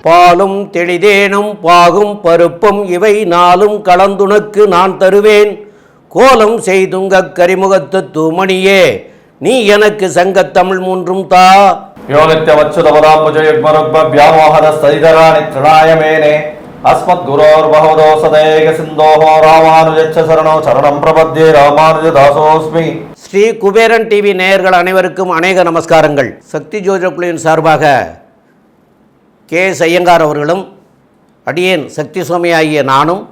பாலும் தெளிதேனும் பாகும் பருப்பும் இவை நாளும் கலந்துனக்கு நான் தருவேன். கோலம் செய்துங்க கரிமுகத்து தூமணியே, நீ எனக்கு சங்கத்தமிழ் மூன்றும் தா. யோனித்ய வச்சுதபதாம்புஜயுக்மருக்மவ்யாமோஹத ஸ்தைதராணி த்ரணாயமேனே அஸ்மத் குரோர் பகவதோசதேக சிந்தோஹோ ராமானுஜச்ச சரணோ சரணம் பிரபத்யே ராமானுஜ தாசோஸ்மி. ஸ்ரீ குபேரன் டிவி நேயர்கள் அனைவருக்கும் அநேக நமஸ்காரங்கள். சக்தி ஜோதிட குழுவின் சார்பாக ஐயங்கார் அவர்களும் அடியேன் சக்தி சுவாமி ஆகிய நானும்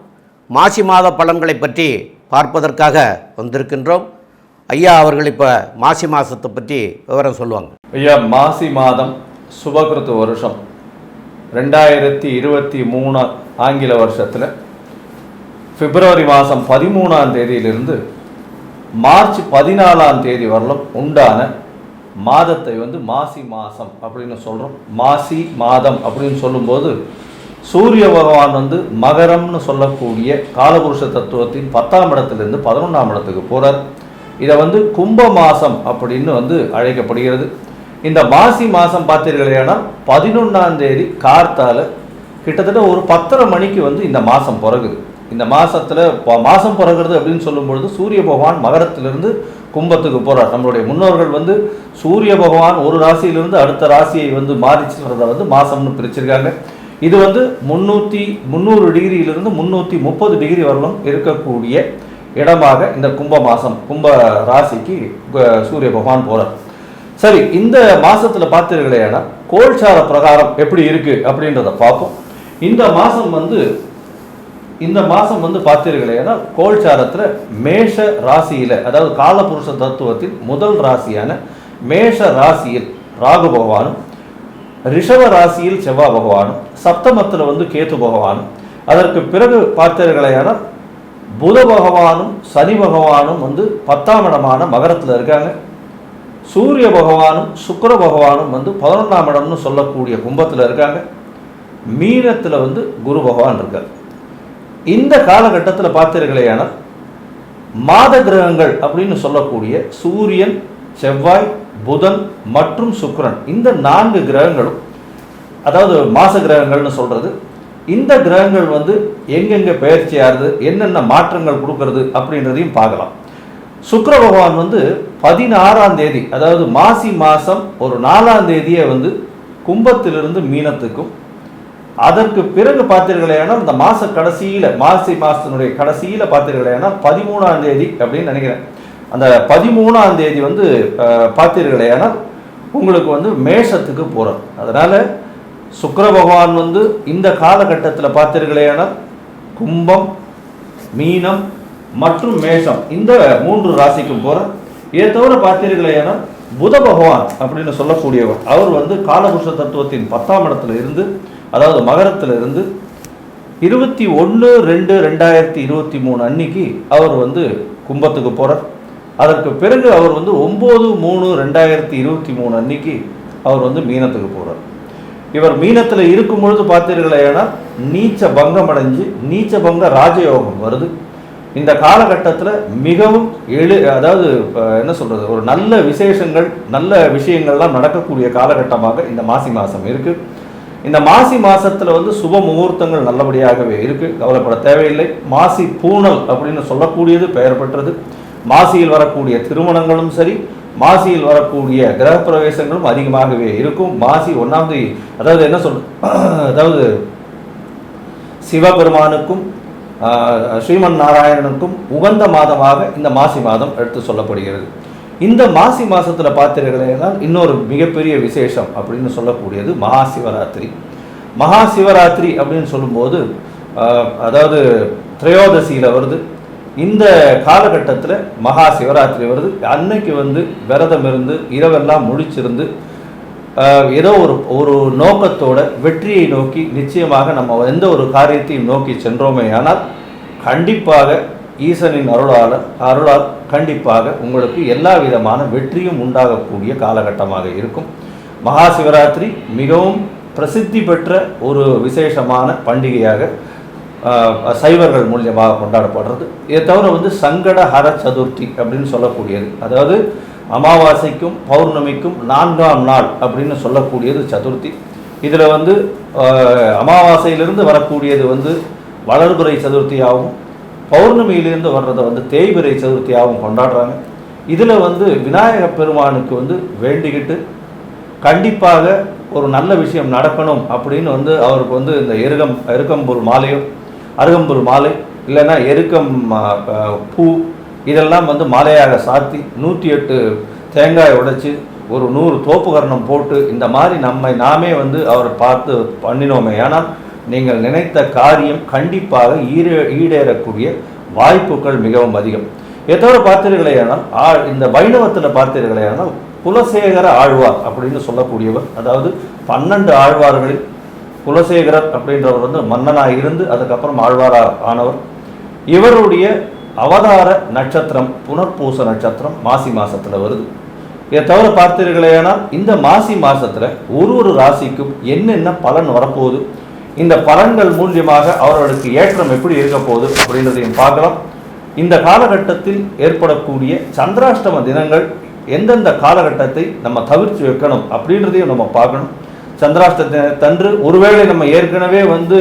மாசி மாத பலன்களை பற்றி பார்ப்பதற்காக வந்திருக்கின்றோம். ஐயா அவர்கள் இப்போ மாசி மாதத்தை பற்றி விவரம் சொல்லுவாங்க. ஐயா, மாசி மாதம் சுபகிருத்து வருஷம் 2023 ஆங்கில வருஷத்தில் பிப்ரவரி மாதம் 13ஆம் தேதியிலிருந்து மார்ச் 14ஆம் தேதி வரலும் உண்டான மாதத்தை மாசி மாதம் அப்படின்னு சொல்கிறோம். மாசி மாதம் அப்படின்னு சொல்லும்போது சூரிய பகவான் மகரம்னு சொல்லக்கூடிய காலபுருஷ தத்துவத்தின் 10ஆம் இடத்துலேருந்து 11ஆம் இடத்துக்கு போகிறார். இதை கும்ப மாதம் அப்படின்னு அழைக்கப்படுகிறது. இந்த மாசி மாதம் பார்த்தீர்களேனா 11ஆம் தேதி கார்த்தால கிட்டத்தட்ட ஒரு 10:30 மணிக்கு இந்த மாதம் பிறகுது. இந்த மாதத்தில் மாதம் பிறகுறது அப்படின்னு சொல்லும்பொழுது சூரிய பகவான் மகரத்திலிருந்து கும்பத்துக்கு போகிறார். நம்மளுடைய முன்னோர்கள் சூரிய பகவான் ஒரு ராசியிலிருந்து அடுத்த ராசியை மாறிச்சுறத மாதம்னு பிரிச்சிருக்காங்க. இது 300 டிகிரியிலிருந்து 330 டிகிரி வரலும் இருக்கக்கூடிய இடமாக இந்த கும்ப மாதம், கும்ப ராசிக்கு சூரிய பகவான் போகிறார். சரி, இந்த மாதத்தில் பார்த்தீர்களேனா கோல்சார பிரகாரம் எப்படி இருக்குது அப்படின்றத பார்ப்போம். இந்த மாதம் பார்த்தீர்களேனா கோல்சாரத்தில் மேஷ ராசியில், அதாவது காலபுருஷ தத்துவத்தில் முதல் ராசியான மேஷ ராசியில் ராகு பகவானும், ரிஷப ராசியில் செவ்வாய் பகவானும், சப்தமத்தில் கேத்து பகவானும், அதற்கு பிறகு பார்த்தீர்களேனா புத பகவானும் சனி பகவானும் 10ஆம் இடமான மகரத்தில் இருக்காங்க. சூரிய பகவானும் சுக்கிர பகவானும் 11ஆம் இடம்னு சொல்லக்கூடிய கும்பத்தில் இருக்காங்க. மீனத்தில் குரு பகவான் இருக்கார். இந்த காலகட்டத்தில் பார்த்தீர்களேனா மாத கிரகங்கள் அப்படின்னு சொல்லக்கூடிய சூரியன், செவ்வாய், புதன் மற்றும் சுக்கிரன், இந்த 4 கிரகங்களும், அதாவது மாச கிரகங்கள்னு சொல்றது, இந்த கிரகங்கள் எங்கெங்க பயிற்சி ஆகுது, என்னென்ன மாற்றங்கள் கொடுக்கறது அப்படின்றதையும் பார்க்கலாம். சுக்கிர பகவான் 16ஆம் தேதி, அதாவது மாசி மாதம் ஒரு 4ஆம் தேதியே கும்பத்திலிருந்து மீனத்துக்கும், அதற்கு பிறகு பார்த்தீர்களேனா இந்த மாச கடைசியில், மாசி மாதத்தினுடைய கடைசியில் பார்த்தீர்களேனா 13ஆம் தேதி அப்படின்னு நினைக்கிறேன். அந்த 13ஆம் தேதி பார்த்தீர்களேனா உங்களுக்கு மேஷத்துக்கு போகிறார். அதனால் சுக்கிர பகவான் இந்த காலகட்டத்தில் பார்த்தீர்களேனா கும்பம், மீனம் மற்றும் மேஷம், இந்த 3 ராசிக்கும் போகிறார். இதை தவிர பார்த்தீர்களேனா புத பகவான் அப்படின்னு சொல்லக்கூடியவர், அவர் காலபுருஷ தத்துவத்தின் 10ஆம் இடத்துல இருந்து, அதாவது மகரத்தில் இருந்து 21/2/2023 அன்னைக்கு அவர் கும்பத்துக்கு போகிறார். அதற்கு பிறகு அவர் 9/3/2023 அன்னைக்கு அவர் மீனத்துக்கு போகிறார். இவர் மீனத்தில் இருக்கும் பொழுது பார்த்தீர்களேனா நீச்ச பங்கம் அடைஞ்சு நீச்ச பங்க ராஜயோகம் வருது. இந்த காலகட்டத்தில் மிகவும் அதாவது என்ன சொல்கிறது, ஒரு நல்ல விசேஷங்கள், நல்ல விஷயங்கள்லாம் நடக்கக்கூடிய காலகட்டமாக இந்த மாசி மாதம் இருக்குது. இந்த மாசி மாதத்தில் சுப முகூர்த்தங்கள் நல்லபடியாகவே இருக்குது, கவலைப்பட தேவையில்லை. மாசி பூணல் அப்படின்னு சொல்லக்கூடியது பெயர் பெற்றது. மாசியில் வரக்கூடிய திருமணங்களும் சரி, மாசியில் வரக்கூடிய கிரகப்பிரவேசங்களும் அதிகமாகவே இருக்கும். மாசி 1ஆம் தேதி, அதாவது என்ன சொல், அதாவது சிவபெருமானுக்கும் ஸ்ரீமன் நாராயணனுக்கும் உகந்த மாதமாக இந்த மாசி மாதம் எடுத்து சொல்லப்படுகிறது. இந்த மாசி மாதத்தில் பார்த்தீர்களேனா இன்னொரு மிகப்பெரிய விசேஷம் அப்படின்னு சொல்லக்கூடியது மகா சிவராத்திரி. மகா சிவராத்திரி அப்படின்னு சொல்லும்போது அதாவது திரையோதசியில் வருது. இந்த காலகட்டத்தில் மகா சிவராத்திரி வருது. அன்னைக்கு விரதம் இருந்து இரவெல்லாம் முழிச்சிருந்து ஏதோ ஒரு நோக்கத்தோட வெற்றியை நோக்கி நிச்சயமாக நம்ம எந்த ஒரு காரியத்தையும் நோக்கி சென்றோமே ஆனால் கண்டிப்பாக ஈசனின் அருளால் கண்டிப்பாக உங்களுக்கு எல்லா விதமான வெற்றியும் உண்டாகக்கூடிய காலகட்டமாக இருக்கும். மகா சிவராத்திரி மிகவும் பிரசித்தி பெற்ற ஒரு விசேஷமான பண்டிகையாக சைவர்கள் மூலியமாக கொண்டாடப்படுறது. இதை தவிர சங்கடஹர சதுர்த்தி அப்படின்னு சொல்லக்கூடியது, அதாவது அமாவாசைக்கும் பௌர்ணமிக்கும் 4ஆம் நாள் அப்படின்னு சொல்லக்கூடியது சதுர்த்தி. இதில் வந்து அமாவாசையிலிருந்து வரக்கூடியது வந்து வளர்பிறை சதுர்த்தியாகவும் பௌர்ணமியிலிருந்து வர்றதை வந்து தேய்பிறை சதுர்த்தியாகவும் கொண்டாடுறாங்க. இதில் வந்து விநாயக பெருமானுக்கு வந்து வேண்டிக்கிட்டு கண்டிப்பாக ஒரு நல்ல விஷயம் நடக்கணும் அப்படின்னு வந்து அவருக்கு வந்து இந்த எருக்கம்புல் மாலையோ அருகம்புல் மாலை இல்லைன்னா எருக்கம் பூ இதெல்லாம் வந்து மாலையாக சாத்தி 108 தேங்காய் உடைச்சி ஒரு 100 தோப்புகரணம் போட்டு இந்த மாதிரி நாமே வந்து அவரை பார்த்து பண்ணினோமே ஆனால் நீங்கள் நினைத்த காரியம் கண்டிப்பாக ஈடேறக்கூடிய வாய்ப்புகள் மிகவும் அதிகம். எதோட பார்த்தீர்களேயானால் இந்த வைணவத்தில் பார்த்தீர்களேயானால் குலசேகர ஆழ்வார் அப்படின்னு சொல்லக்கூடியவர், அதாவது 12 ஆழ்வார்களில் குலசேகரர் அப்படின்றவர் வந்து மன்னனாக இருந்து அதுக்கப்புறம் ஆழ்வாரா ஆனவர். இவருடைய அவதார நட்சத்திரம் புனர்பூச நட்சத்திரம் மாசி மாசத்துல வருது. இதை தவிர பார்த்தீர்களேனால் இந்த மாசி மாசத்துல ஒரு ராசிக்கும் என்னென்ன பலன் வரப்போகுது, இந்த பலன்கள் மூலியமாக அவர்களுக்கு ஏற்றம் எப்படி இருக்க போகுது அப்படின்றதையும் பார்க்கலாம். இந்த காலகட்டத்தில் ஏற்படக்கூடிய சந்திராஷ்டம தினங்கள் எந்தெந்த காலகட்டத்தை நம்ம தவிர்த்து வைக்கணும் அப்படின்றதையும் நம்ம பார்க்கணும். சந்திராஷ்டமத்தன்று ஒருவேளை நம்ம ஏற்கனவே வந்து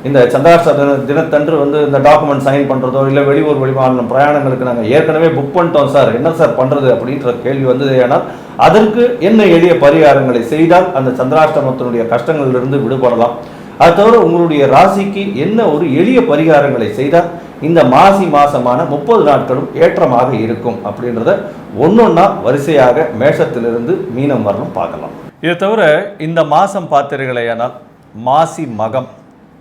இந்த சந்திராஷ்டம தினத்தன்று வந்து இந்த டாக்குமெண்ட் சைன் பண்ணுறதோ இல்லை வெளியூர் வெளிமாநிலம் பிரயாணங்களுக்கு நாங்கள் ஏற்கனவே புக் பண்ணிட்டோம் சார், என்ன சார் பண்ணுறது அப்படின்ற கேள்வி வந்தது. ஆனால் அதற்கு என்ன எளிய பரிகாரங்களை செய்தால் அந்த சந்திராஷ்டமத்தினுடைய கஷ்டங்களிலிருந்து விடுபடலாம். அது தவிர உங்களுடைய ராசிக்கு என்ன ஒரு எளிய பரிகாரங்களை செய்தால் இந்த மாசி மாசமான 30 நாட்களும் ஏற்றமாக இருக்கும் அப்படின்றத ஒன்னொன்னா வரிசையாக மேஷத்திலிருந்து மீனம் வரணும் பார்க்கலாம். இதை தவிர இந்த மாதம் பார்த்தீர்களேயானால் மாசி மகம்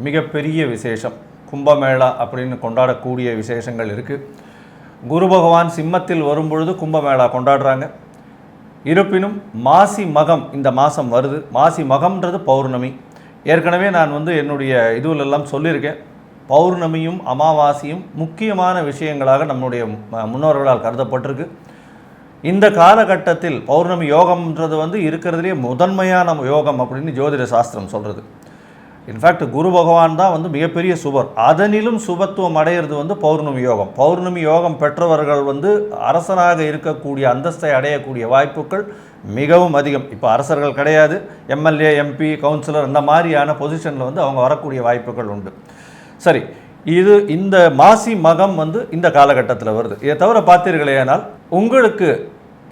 மிகப்பெரிய விசேஷம், கும்பமேளா அப்படின்னு கொண்டாடக்கூடிய விசேஷங்கள் இருக்குது. குரு பகவான் சிம்மத்தில் வரும்பொழுது கும்பமேளா கொண்டாடுறாங்க. இருப்பினும் மாசி மகம் இந்த மாதம் வருது. மாசி மகம்ன்றது பௌர்ணமி. ஏற்கனவே நான் வந்து என்னுடைய இதுவிலெல்லாம் சொல்லியிருக்கேன், பௌர்ணமியும் அமாவாசையும் முக்கியமான விஷயங்களாக நம்முடைய முன்னோர்களால் கருதப்பட்டிருக்கு. இந்த காலகட்டத்தில் பௌர்ணமி யோகம்ன்றது வந்து இருக்கிறதுலே முதன்மையான யோகம் அப்படின்னு ஜோதிட சாஸ்திரம் சொல்கிறது. இன்ஃபேக்ட் குரு பகவான் தான் வந்து மிகப்பெரிய சுபர். அதனிலும் சுபத்துவம் அடையிறது வந்து பௌர்ணமி யோகம். பௌர்ணமி யோகம் பெற்றவர்கள் வந்து அரசனாக இருக்கக்கூடிய அந்தஸ்தை அடையக்கூடிய வாய்ப்புகள் மிகவும் அதிகம். இப்போ அரசர்கள் கிடையாது, எம்எல்ஏ எம்பி கவுன்சிலர் அந்த மாதிரியான பொசிஷனில் வந்து அவங்க வரக்கூடிய வாய்ப்புகள் உண்டு. சரி, இந்த மாசி மகம் வந்து இந்த காலகட்டத்தில் வருது. இதை தவிர பார்த்தீர்களேனால் உங்களுக்கு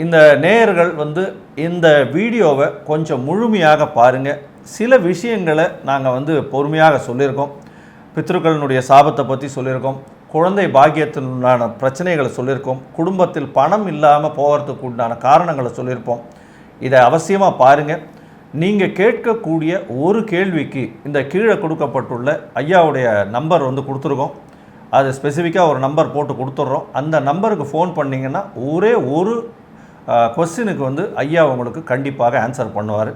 இந்த நேயர்கள் வந்து இந்த வீடியோவை கொஞ்சம் முழுமையாக பாருங்கள். சில விஷயங்களை நாங்கள் வந்து பொறுமையாக சொல்லியிருக்கோம். பித்ருக்களினுடைய சாபத்தை பற்றி சொல்லியிருக்கோம், குழந்தை பாக்கியத்தினுண்டான பிரச்சனைகளை சொல்லியிருக்கோம், குடும்பத்தில் பணம் இல்லாமல் போகிறதுக்கு உண்டான காரணங்களை சொல்லியிருப்போம். இதை அவசியமாக பாருங்கள். நீங்கள் கேட்கக்கூடிய ஒரு கேள்விக்கு இந்த கீழே கொடுக்கப்பட்டுள்ள ஐயாவுடைய நம்பர் வந்து கொடுத்துருக்கோம். அது ஸ்பெசிஃபிக்காக ஒரு நம்பர் போட்டு கொடுத்துட்றோம். அந்த நம்பருக்கு ஃபோன் பண்ணிங்கன்னா ஒரே ஒரு கொஸ்டினுக்கு வந்து ஐயா உங்களுக்கு கண்டிப்பாக ஆன்சர் பண்ணுவார்.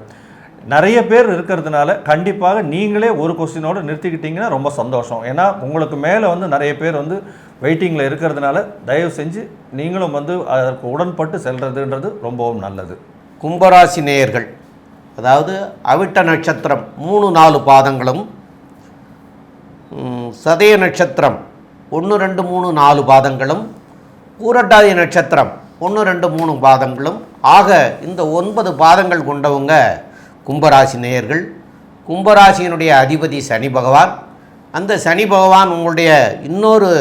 நிறைய பேர் இருக்கிறதுனால கண்டிப்பாக நீங்களே ஒரு கொஸ்டினோடு நிறுத்திக்கிட்டிங்கன்னா ரொம்ப சந்தோஷம். ஏன்னா உங்களுக்கு மேலே வந்து நிறைய பேர் வந்து வெயிட்டிங்கில் இருக்கிறதுனால தயவு செஞ்சு நீங்களும் வந்து அதற்கு உடன்பட்டு செல்றதுன்றது ரொம்பவும் நல்லது. கும்பராசி நேயர்கள், அதாவது அவிட்ட நட்சத்திரம் 3-4 பாதங்களும், சதய நட்சத்திரம் 1, 2, 3, 4 பாதங்களும், பூரட்டாதி நட்சத்திரம் 1, 2, 3 பாதங்களும் ஆக இந்த 9 பாதங்கள் கொண்டவங்க கும்பராசி நேயர்கள். கும்பராசியினுடைய அதிபதி சனி பகவான். அந்த சனி பகவான் உங்களுடைய இன்னொரு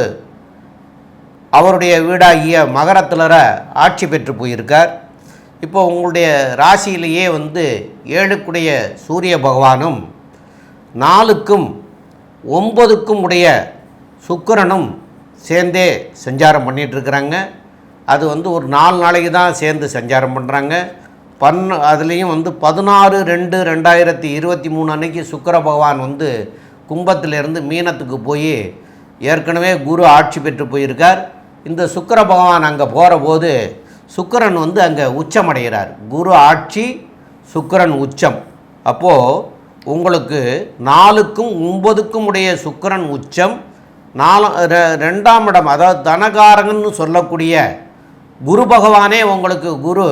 அவருடைய வீடாகிய மகரத்திலர ஆட்சி பெற்று போயிருக்கார். இப்போ உங்களுடைய ராசியிலேயே வந்து 7க்குடைய சூரிய பகவானும் 4க்கும் 9க்கும் உடைய சுக்கிரனும் சேர்ந்தே சஞ்சாரம் பண்ணிகிட்ருக்குறாங்க. அது வந்து ஒரு 4 நாளைக்கு தான் சேர்ந்து சஞ்சாரம் பண்ணுறாங்க. அதுலேயும் வந்து 16/2/2023 அன்னைக்கு சுக்கிர பகவான் வந்து கும்பத்திலிருந்து மீனத்துக்கு போய் ஏற்கனவே குரு ஆட்சி பெற்று போயிருக்கார். இந்த சுக்கிர பகவான் அங்கே போகிற போது சுக்கிரன் வந்து அங்கே உச்சமடைகிறார். குரு ஆட்சி, சுக்கிரன் உச்சம். அப்போது உங்களுக்கு 4க்கும் 9க்கும் உடைய சுக்கிரன் உச்சம், 2ஆம் இடம் அதாவது தனகாரகன்னு சொல்லக்கூடிய குரு பகவானே உங்களுக்கு குரு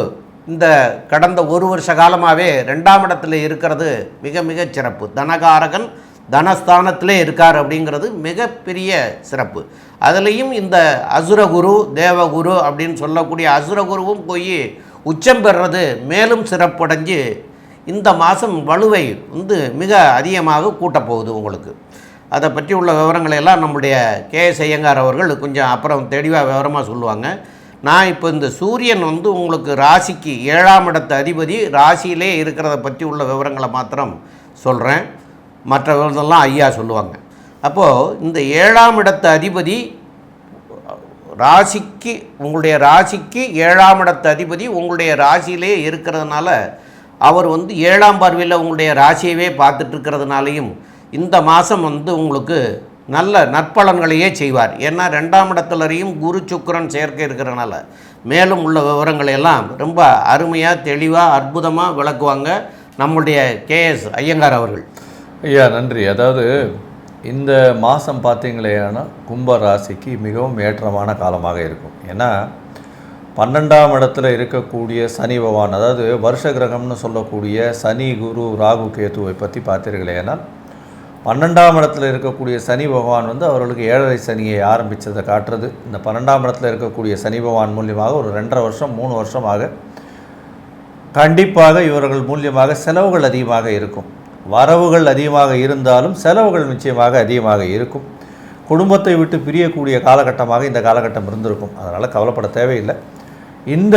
இந்த கடந்த 1 வருஷ காலமாகவே 2ஆம் இடத்துல இருக்கிறது மிக மிக சிறப்பு. தனகாரகன் தனஸ்தானத்திலே இருக்கார் அப்படிங்கிறது மிகப்பெரிய சிறப்பு. அதுலேயும் இந்த அசுரகுரு தேவகுரு அப்படின்னு சொல்லக்கூடிய அசுரகுருவும் போய் உச்சம் பெறுறது மேலும் சிறப்படைஞ்சு இந்த மாதம் வலுவை மிக அதிகமாக கூட்டப்போகுது உங்களுக்கு. அதை பற்றி உள்ள விவரங்களை எல்லாம் நம்முடைய KS ஐயங்கார் அவர்கள் கொஞ்சம் அப்புறம் தெளிவாக விவரமாக சொல்லுவாங்க. நான் இப்போ இந்த சூரியன் உங்களுக்கு ராசிக்கு 7ஆம் இடத்து அதிபதி ராசியிலே இருக்கிறத பற்றி உள்ள விவரங்களை மாத்திரம் சொல்கிறேன். மற்ற விவரங்கள்லாம் ஐயா சொல்லுவாங்க. அப்போது இந்த 7ஆம் இடத்து அதிபதி ராசிக்கு உங்களுடைய ராசிக்கு 7ஆம் இடத்து அதிபதி உங்களுடைய ராசியிலே இருக்கிறதுனால அவர் 7ஆம் பார்வையில் உங்களுடைய ராசியவே பார்த்துட்டு இருக்கிறதுனாலையும் இந்த மாதம் உங்களுக்கு நல்ல நற்பலன்களையே செய்வார். ஏன்னா 2ஆம் இடத்துலையும் குரு சுக்கிரன் சேர்க்கை இருக்கிறனால மேலும் உள்ள விவரங்களை எல்லாம் ரொம்ப அருமையாக தெளிவாக அற்புதமாக விளக்குவாங்க நம்முடைய KS ஐயங்கார் அவர்கள். ஐயா நன்றி. அதாவது இந்த மாதம் பார்த்தீங்களேன்னா கும்ப ராசிக்கு மிகவும் ஏற்றமான காலமாக இருக்கும். ஏன்னா 12ஆம் இடத்துல இருக்கக்கூடிய சனி பகவான், அதாவது வருஷ கிரகம்னு சொல்லக்கூடிய சனி குரு ராகு கேதுவை பற்றி பார்த்தீர்களேனால் 12ஆம் இடத்துல இருக்கக்கூடிய சனி பகவான் அவர்களுக்கு 7.5 சனியை ஆரம்பித்ததை காட்டுறது. இந்த 12ஆம் இடத்துல இருக்கக்கூடிய சனி பகவான் மூலியமாக ஒரு 2.5 வருஷம் 3 வருஷமாக கண்டிப்பாக இவர்கள் மூலியமாக செலவுகள் அதிகமாக இருக்கும். வரவுகள் அதிகமாக இருந்தாலும் செலவுகள் நிச்சயமாக அதிகமாக இருக்கும். குடும்பத்தை விட்டு பிரியக்கூடிய காலகட்டமாக இந்த காலகட்டம் இருந்திருக்கும். அதனால் கவலைப்பட தேவையில்லை. இந்த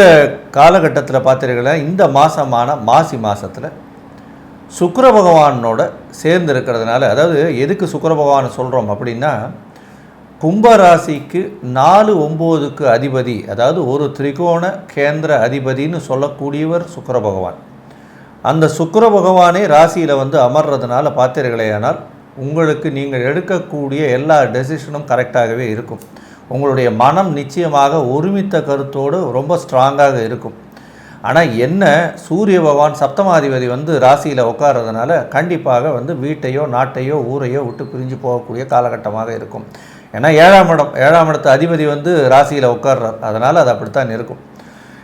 காலகட்டத்தில் பார்த்தீங்கன்னா இந்த மாதமான மாசி மாதத்தில் சுக்கிர பகவானோட சேர்ந்து இருக்கிறதுனால, அதாவது எதுக்கு சுக்கிர பகவான் சொல்கிறோம் அப்படின்னா, கும்பராசிக்கு 4-9க்கு அதிபதி, அதாவது ஒரு திரிகோண கேந்திர அதிபதினு சொல்லக்கூடியவர் சுக்கிர பகவான். அந்த சுக்கிர பகவானே ராசியில் அமர்றதுனால பார்த்தீர்களேயானால் உங்களுக்கு நீங்கள் எடுக்கக்கூடிய எல்லா டெசிஷனும் கரெக்டாகவே இருக்கும். உங்களுடைய மனம் நிச்சயமாக ஒருமித்த கருத்தோடு ரொம்ப ஸ்ட்ராங்காக இருக்கும். ஆனால் என்ன, சூரிய பகவான் சப்தமாதிபதி ராசியில் உட்கார்றதுனால கண்டிப்பாக வீட்டையோ நாட்டையோ ஊரையோ விட்டு பிரிஞ்சு போகக்கூடிய காலகட்டமாக இருக்கும். ஏன்னா 7ஆம் இடத்து அதிபதி ராசியில் உட்கார்றார். அதனால் அது அப்படித்தான் இருக்கும்.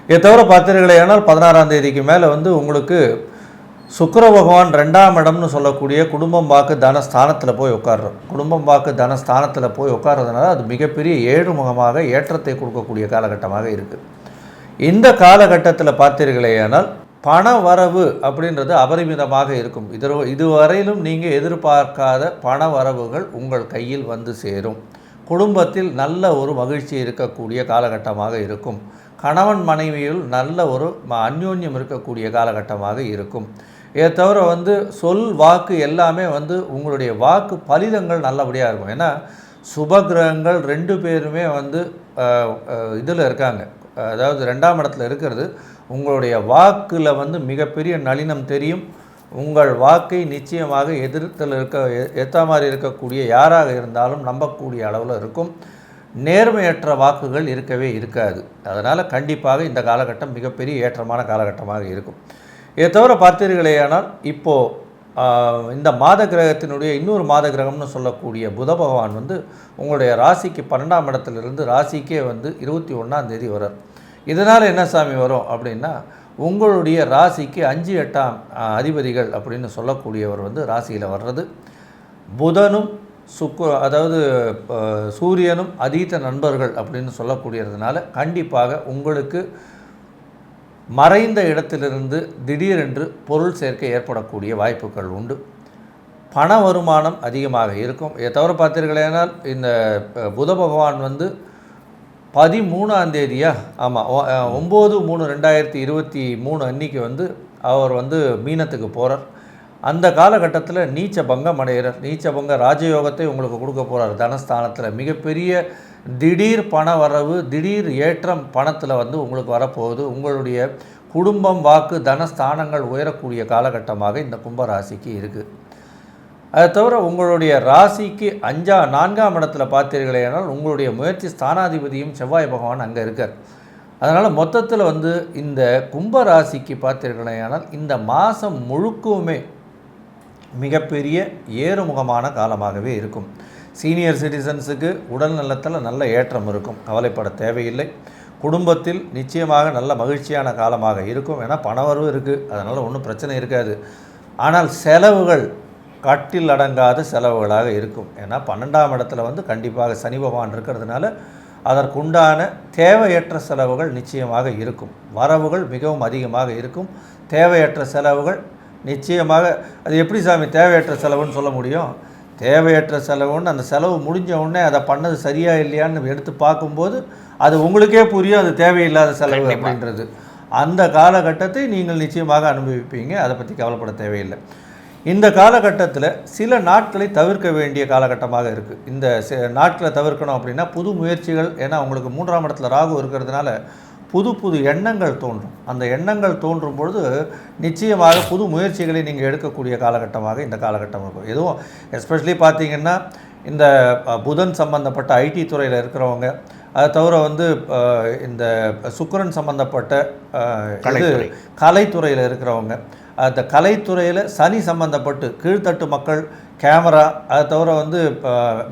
இதை தவிர பார்த்தீர்களேயானால் 16ஆம் தேதிக்கு மேலே உங்களுக்கு சுக்கிர பகவான் 2ஆம் இடம்னு சொல்லக்கூடிய குடும்பம் வாக்கு தனஸ்தானத்தில் போய் உட்கார்றோம். குடும்பம் வாக்கு தனஸ்தானத்தில் போய் உட்கார்றதுனால அது மிகப்பெரிய ஏழுமுகமாக ஏற்றத்தை கொடுக்கக்கூடிய காலகட்டமாக இருக்குது. இந்த காலகட்டத்தில் பார்த்தீர்களேயானால் பண வரவு அப்படின்றது அபரிமிதமாக இருக்கும். இதுவரையிலும் நீங்கள் எதிர்பார்க்காத பண வரவுகள் உங்கள் கையில் சேரும். குடும்பத்தில் நல்ல ஒரு மகிழ்ச்சி இருக்கக்கூடிய காலகட்டமாக இருக்கும். கணவன் மனைவியில் நல்ல ஒரு அந்யோன்யம் இருக்கக்கூடிய காலகட்டமாக இருக்கும். இதை தவிர சொல் வாக்கு எல்லாமே உங்களுடைய வாக்கு பலிதங்கள் நல்லபடியாக இருக்கும். ஏன்னா சுபகிரகங்கள் 2 பேருமே இதில் இருக்காங்க, அதாவது 2ஆம் இடத்துல இருக்கிறது. உங்களுடைய வாக்கில் மிகப்பெரிய நளினம் தெரியும். உங்கள் வாக்கை நிச்சயமாக ஏற்ற மாதிரி இருக்கக்கூடிய யாராக இருந்தாலும் நம்பக்கூடிய அளவில் இருக்கும். நேர்மையற்ற வாக்குகள் இருக்கவே இருக்காது. அதனால் கண்டிப்பாக இந்த காலகட்டம் மிகப்பெரிய ஏற்றமான காலகட்டமாக இருக்கும். இதை தவிர பார்த்தீர்களேயானால் இப்போது இந்த மாத கிரகத்தினுடைய இன்னொரு மாத கிரகம்னு சொல்லக்கூடிய புத பகவான் உங்களுடைய ராசிக்கு 12ஆம் இடத்துலேருந்து ராசிக்கே 21ஆம் தேதி வரார். இதனால் என்ன சாமி வரும் அப்படின்னா, உங்களுடைய ராசிக்கு 5-8ஆம் அதிபதிகள் அப்படின்னு சொல்லக்கூடியவர் ராசியில் வர்றது. புதனும் அதாவது சூரியனும் அதீத நண்பர்கள் அப்படின்னு சொல்லக்கூடியதுனால கண்டிப்பாக உங்களுக்கு மறைந்த இடத்திலிருந்து திடீரென்று பொருள் சேர்க்கை ஏற்படக்கூடிய வாய்ப்புகள் உண்டு. பண வருமானம் அதிகமாக இருக்கும். இதை தவிர பார்த்தீர்களேனால் இந்த புத பகவான் 13ஆம் தேதியா, ஆமாம் 9/3/2023 அன்றைக்கி அவர் மீனத்துக்கு போகிறார். அந்த காலகட்டத்தில் நீச்ச பங்கம் அடைகிறார். நீச்ச பங்க ராஜயோகத்தை உங்களுக்கு கொடுக்க போகிறார். தனஸ்தானத்தில் மிகப்பெரிய திடீர் பண வரவு, திடீர் ஏற்றம் பணத்தில் உங்களுக்கு வரப்போகுது. உங்களுடைய குடும்பம் வாக்கு தனஸ்தானங்கள் உயரக்கூடிய காலகட்டமாக இந்த கும்பராசிக்கு இருக்குது. அதை தவிர உங்களுடைய ராசிக்கு 4ஆம் இடத்துல பார்த்தீர்களேனால் உங்களுடைய முயற்சி ஸ்தானாதிபதியும் செவ்வாய் பகவான் அங்கே இருக்கார். அதனால் மொத்தத்தில் இந்த கும்பராசிக்கு பார்த்தீர்களேனால் இந்த மாதம் முழுக்குமே மிகப்பெரிய ஏறுமுகமான காலமாகவே இருக்கும். சீனியர் சிட்டிசன்ஸுக்கு உடல் நலத்தில் நல்ல ஏற்றம் இருக்கும், கவலைப்பட தேவையில்லை. குடும்பத்தில் நிச்சயமாக நல்ல மகிழ்ச்சியான காலமாக இருக்கும். ஏன்னா பணவரவு இருக்குது, அதனால் ஒன்றும் பிரச்சனை இருக்காது. ஆனால் செலவுகள் கட்டில் அடங்காத செலவுகளாக இருக்கும். ஏன்னா 12ஆம் இடத்துல வந்து கண்டிப்பாக சனி பகவான் இருக்கிறதுனால அதற்குண்டான தேவையற்ற செலவுகள் நிச்சயமாக இருக்கும். வரவுகள் மிகவும் அதிகமாக இருக்கும். தேவையற்ற செலவுகள் நிச்சயமாக, அது எப்படி சாமி தேவையற்ற செலவுன்னு சொல்ல முடியும்? தேவையற்ற செலவுன்னு அந்த செலவு முடிஞ்ச உடனே அதை பண்ணது சரியா இல்லையான்னு எடுத்து பார்க்கும்போது அது உங்களுக்கே புரியும் அது தேவையில்லாத செலவு அப்படின்றது. அந்த காலகட்டத்தை நீங்கள் நிச்சயமாக அனுபவிப்பீங்க. அதை பற்றி கவலைப்பட தேவையில்லை. இந்த காலகட்டத்தில் சில நாட்களை தவிர்க்க வேண்டிய காலகட்டமாக இருக்குது. இந்த நாட்களை தவிர்க்கணும் அப்படின்னா புது முயற்சிகள், ஏன்னா உங்களுக்கு 3ஆம் இடத்துல ராகு இருக்கிறதுனால புது புது எண்ணங்கள் தோன்றும். அந்த எண்ணங்கள் தோன்றும் பொழுது நிச்சயமாக புது முயற்சிகளை நீங்கள் எடுக்கக்கூடிய காலகட்டமாக இந்த காலகட்டம் இருக்கும். எதுவும் எஸ்பெஷலி பார்த்திங்கன்னா இந்த புதன் சம்பந்தப்பட்ட ஐடி துறையில் இருக்கிறவங்க, அதை தவிர வந்து இந்த சுக்கிரன் சம்பந்தப்பட்ட கலைத்துறையில் இருக்கிறவங்க, அந்த கலைத்துறையில் சனி சம்பந்தப்பட்டு கீழ்த்தட்டு மக்கள், கேமரா, அதை தவிர வந்து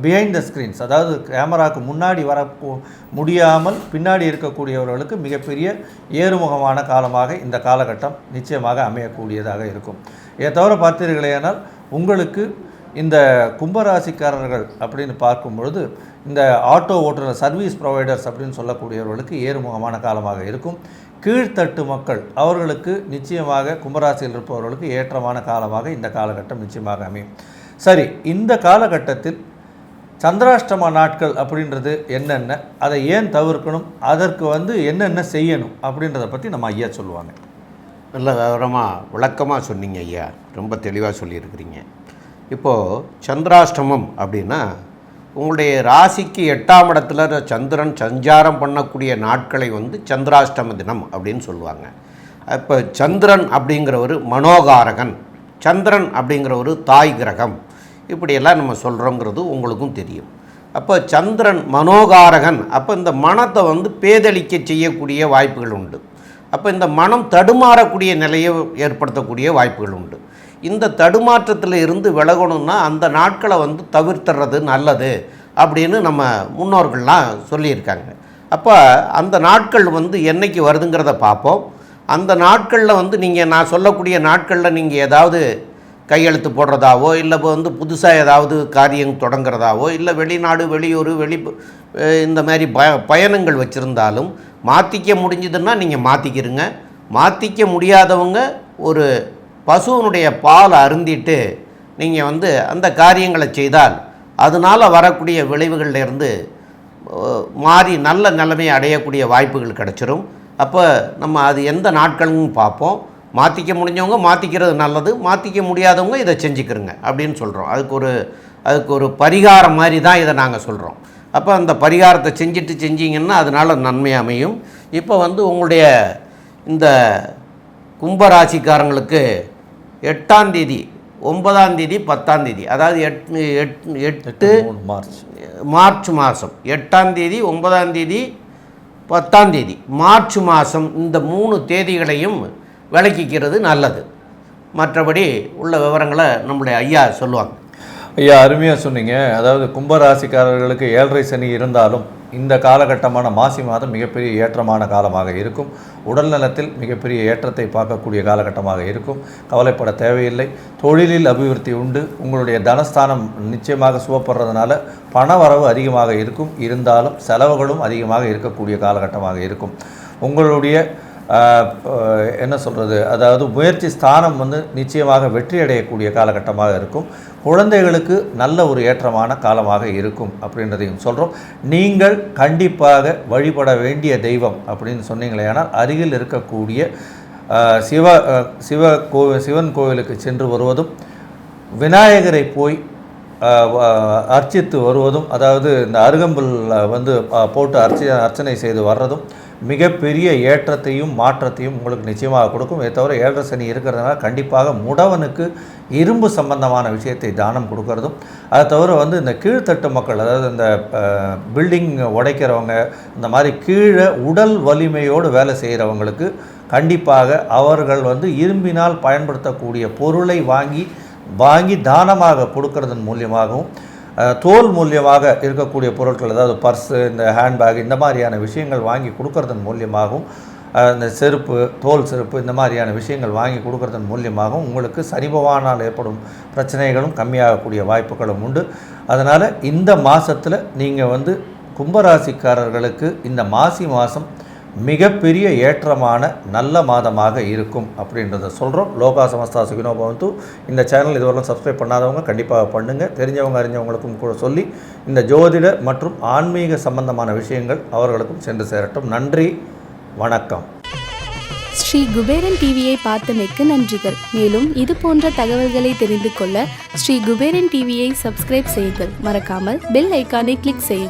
பிஹைண்ட் த ஸ்க்ரீன்ஸ், அதாவது கேமராவுக்கு முன்னாடி வர முடியாமல் பின்னாடி இருக்கக்கூடியவர்களுக்கு மிகப்பெரிய ஏறுமுகமான காலமாக இந்த காலகட்டம் நிச்சயமாக அமையக்கூடியதாக இருக்கும். இதை தவிர பார்த்தீர்களேனால் உங்களுக்கு இந்த கும்பராசிக்காரர்கள் அப்படின்னு பார்க்கும் பொழுது இந்த ஆட்டோ ஓட்டுநர், சர்வீஸ் ப்ரொவைடர்ஸ் அப்படின்னு சொல்லக்கூடியவர்களுக்கு ஏறுமுகமான காலமாக இருக்கும். கீழ்த்தட்டு மக்கள் அவர்களுக்கு நிச்சயமாக கும்பராசியில் இருப்பவர்களுக்கு ஏற்றமான காலமாக இந்த காலகட்டம் நிச்சயமாக அமையும். சரி, இந்த காலகட்டத்தில் சந்திராஷ்டம நாட்கள் அப்படின்றது என்னென்ன, அதை ஏன் தவிர்க்கணும், அதற்கு வந்து என்னென்ன செய்யணும் அப்படின்றத பற்றி நம்ம ஐயா சொல்லுவாங்க. நல்ல விளக்கமாக சொன்னீங்க ஐயா, ரொம்ப தெளிவாக சொல்லியிருக்கிறீங்க. இப்போது சந்திராஷ்டமம் அப்படின்னா உங்களுடைய ராசிக்கு 8ஆம் இடத்துல சந்திரன் சஞ்சாரம் பண்ணக்கூடிய நாட்களை வந்து சந்திராஷ்டம தினம் அப்படின்னு சொல்லுவாங்க. இப்போ சந்திரன் அப்படிங்கிற ஒரு மனோகாரகன், சந்திரன் அப்படிங்கிற ஒரு தாய் கிரகம், இப்படியெல்லாம் நம்ம சொல்கிறோங்கிறது உங்களுக்கும் தெரியும். அப்போ சந்திரன் மனோகாரகன், அப்போ இந்த மனத்தை வந்து பேதளிக்க செய்யக்கூடிய வாய்ப்புகள் உண்டு. அப்போ இந்த மனம் தடுமாறக்கூடிய நிலையை ஏற்படுத்தக்கூடிய வாய்ப்புகள் உண்டு. இந்த தடுமாற்றத்தில் இருந்து விலகணும்னா அந்த நாட்களை வந்து தவிர்த்துறது நல்லது அப்படின்னு நம்ம முன்னோர்கள்லாம் சொல்லியிருக்காங்க. அப்போ அந்த நாட்கள் வந்து என்றைக்கு வருதுங்கிறத பார்ப்போம். அந்த நாட்களில் வந்து நான் சொல்லக்கூடிய நாட்களில் நீங்கள் ஏதாவது கையெழுத்து போடுறதாவோ, இல்லை வந்து புதுசாக ஏதாவது காரியம் தொடங்குறதாவோ, இல்லை வெளிநாடு வெளியூர் இந்த மாதிரி பயணங்கள் வச்சுருந்தாலும் மாற்றிக்க முடிஞ்சதுன்னா நீங்கள் மாற்றிக்கிருங்க. மாற்றிக்க முடியாதவங்க ஒரு பசுவனுடைய பால் அருந்திட்டு நீங்கள் வந்து அந்த காரியங்களை செய்தால் அதனால் வரக்கூடிய விளைவுகளிலிருந்து மாறி நல்ல நிலைமையை அடையக்கூடிய வாய்ப்புகள் கிடச்சிரும். அப்போ நம்ம அது எந்த நாட்களும் பார்ப்போம். மாற்றிக்க முடிஞ்சவங்க மாற்றிக்கிறது நல்லது, மாற்றிக்க முடியாதவங்க இதை செஞ்சுக்கிறங்க அப்படின்னு சொல்கிறோம். அதுக்கு ஒரு பரிகாரம் மாதிரி தான் இதை நாங்கள் சொல்கிறோம். அப்போ அந்த பரிகாரத்தை செஞ்சிங்கன்னா அதனால் நன்மை அமையும். இப்போ வந்து உங்களுடைய இந்த கும்பராசிக்காரங்களுக்கு 8ஆம் தேதி, 9ஆம் தேதி, 10ஆம் தேதி, அதாவது 8 மார்ச் மாதம் 8ஆம் தேதி, 9ஆம் தேதி, 10ஆம் தேதி மார்ச் மாதம், இந்த 3 தேதிகளையும் விளக்கிக்கிறது நல்லது. மற்றபடி உள்ள விவரங்களை நம்முடைய ஐயா சொல்லுவாங்க. ஐயா அருமையாக சொன்னீங்க. அதாவது கும்பராசிக்காரர்களுக்கு 7.5 சனி இருந்தாலும் இந்த காலகட்டமான மாசி மாதம் மிகப்பெரிய ஏற்றமான காலமாக இருக்கும். உடல் நலத்தில் மிகப்பெரிய ஏற்றத்தை பார்க்கக்கூடிய காலகட்டமாக இருக்கும். கவலைப்பட தேவையில்லை. தொழிலில் அபிவிருத்தி உண்டு. உங்களுடைய தனஸ்தானம் நிச்சயமாக சுவப்படுறதுனால பண வரவு அதிகமாக இருக்கும். இருந்தாலும் செலவுகளும் அதிகமாக இருக்கக்கூடிய காலகட்டமாக இருக்கும். உங்களுடைய என்ன சொல்கிறது, அதாவது முயற்சி ஸ்தானம் வந்து நிச்சயமாக வெற்றி அடையக்கூடிய காலகட்டமாக இருக்கும். குழந்தைகளுக்கு நல்ல ஒரு ஏற்றமான காலமாக இருக்கும் அப்படின்றதையும் சொல்கிறோம். நீங்கள் கண்டிப்பாக வழிபட வேண்டிய தெய்வம் அப்படின்னு சொன்னீங்களே, ஆனால் அருகில் இருக்கக்கூடிய சிவன் கோவிலுக்கு சென்று வருவதும், விநாயகரை போய் அர்ச்சித்து வருவதும், அதாவது இந்த அருகம்புல் வந்து போட்டு அர்ச்சனை செய்து வர்றதும் மிகப்பெரிய ஏற்றத்தையும் மாற்றத்தையும் உங்களுக்கு நிச்சயமாக கொடுக்கும். இதை தவிர 7.5 சனி இருக்கிறதுனால கண்டிப்பாக முடவனுக்கு இரும்பு சம்பந்தமான விஷயத்தை தானம் கொடுக்கறதும், அதை தவிர வந்து இந்த கீழ்த்தட்டு மக்கள், அதாவது இந்த பில்டிங் உடைக்கிறவங்க, இந்த மாதிரி கீழே உடல் வலிமையோடு வேலை செய்கிறவங்களுக்கு கண்டிப்பாக அவர்கள் வந்து இரும்பினால் பயன்படுத்தக்கூடிய பொருளை வாங்கி தானமாக கொடுக்கறதன் மூலியமாகவும், தோல் மூலியமாக இருக்கக்கூடிய பொருட்கள், அதாவது பர்ஸு, இந்த ஹேண்ட்பேக், இந்த மாதிரியான விஷயங்கள் வாங்கி கொடுக்கறதன் மூலியமாகவும் அந்த செருப்பு, தோல் செருப்பு இந்த மாதிரியான விஷயங்கள் வாங்கி கொடுக்கறதன் மூலியமாகவும் உங்களுக்கு சனி பகவானால் ஏற்படும் பிரச்சனைகளும் கம்மியாகக்கூடிய வாய்ப்புகளும் உண்டு. அதனால் இந்த மாதத்தில் நீங்கள் கும்பராசிக்காரர்களுக்கு இந்த மாசி மாதம் மிகப்பெரிய ஏற்றமான நல்ல மாதமாக இருக்கும் அப்படின்றத சொல்கிறோம். லோகா சமஸ்தா சுகினோ பவந்து. இந்த சேனல் இதுவரைக்கும் சப்ஸ்கிரைப் பண்ணாதவங்க கண்டிப்பாக பண்ணுங்கள். தெரிஞ்சவங்க அறிஞ்சவங்களுக்கும் கூட சொல்லி இந்த ஜோதிட மற்றும் ஆன்மீக சம்பந்தமான விஷயங்கள் அவர்களுக்கும் சென்று சேரட்டும். நன்றி, வணக்கம். ஸ்ரீ குபேரன் டிவியை பார்த்தமைக்கு நன்றிகள். மேலும் இது போன்ற தகவல்களை தெரிந்து கொள்ள ஸ்ரீ குபேரன் டிவியை சப்ஸ்கிரைப் செய்யுங்கள். மறக்காமல் பெல் ஐக்கானை கிளிக் செய்யுங்கள்.